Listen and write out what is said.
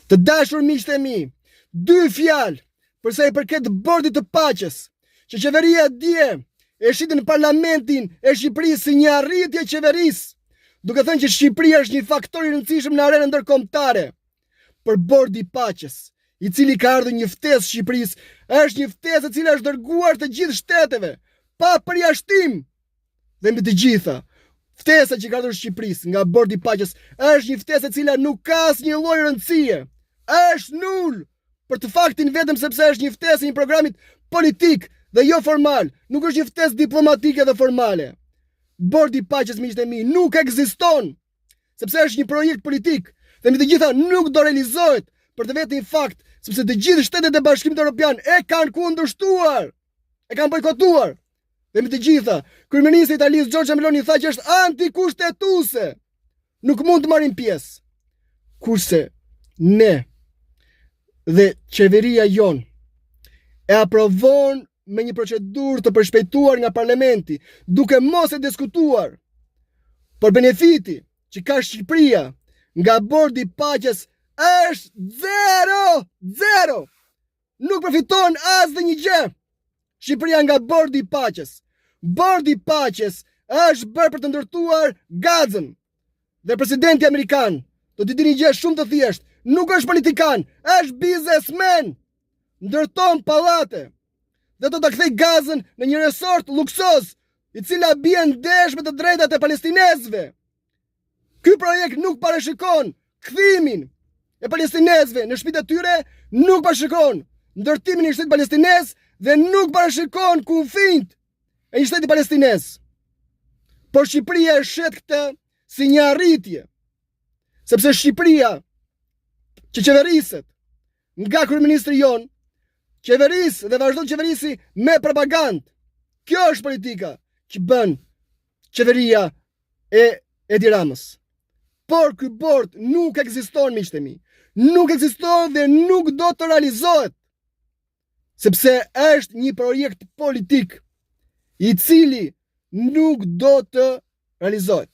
Të dashur miqtë e mi, 2 fjalë përsa i përket bordit të paqes, që qeveria dje e shiti në parlamentin e Shqipërisë si një arritje qeverisë, duke thënë që Shqipëria është një faktor i rëndësishëm në arenën ndërkombëtare. Për bordi i paqes, i cili ka ardhur një ftesë Shqipërisë, është një ftesë e cila është dërguar të gjithë shteteve, pa përjashtim. Dhe mbi të gjitha, ftesa që ka ardhur Shqipërisë nga bordi i paqes është një ftesë e cila nuk ka asnjë lloj rëndësie. Është nul, për të faktin vetëm sepse është një ftesë e një programit politik dhe jo formal, nuk është një ftesë diplomatike dhe formale. Bordi i paqes, miqtë e mi, nuk ekziston, sepse është një projekt politik dhe mbi të gjitha nuk do realizohet për të vetin fakt, sepse të gjithë shtetet e Bashkimit Evropian e kanë kundërshtuar, e kanë bojkotuar. Dhe mbi të gjitha, kryeministri i Italisë Giorgia Meloni tha që është antikushtetuese. Nuk mund të marrin pjesë. Kurse ne dhe qeveria jon e aprovon me një procedurë të përshpejtuar nga parlamenti, duke mos e diskutuar. Por benefiti që ka Shqipëria nga bordi i paqes është zero. Nuk përfiton as dhe një gjë Shqipëria nga bordi i paqes. Bordi i paqes është bërë për të ndërtuar Gazën. Dhe presidenti amerikan, do t'i dini gjë shumë të thjeshtë, nuk është politikan, është biznesmen. Ndërton pallate dhe do ta kthej Gazën në një resort luksoz, i cila bie ndesh me të drejtat e palestinezëve. Ky projekt nuk parashikon kthimin e palestinezëve në shtëpitë e tyre, nuk parashikon ndërtimin e një shteti palestinez dhe nuk parashikon kufijt e një shteti palestinez. Por Shqipëria e shet këtë si një arritje, sepse Shqipëria që qeveriset nga kryeministri jon, qeveris dhe vazhdon qeverisi me propagandë. Kjo është politika që bën qeveria e Edi Ramës. Por ky bord nuk ekziston, miqtë e mi. Nuk ekziston dhe nuk do të realizohet, sepse është një projekt politik i cili nuk do të realizohet.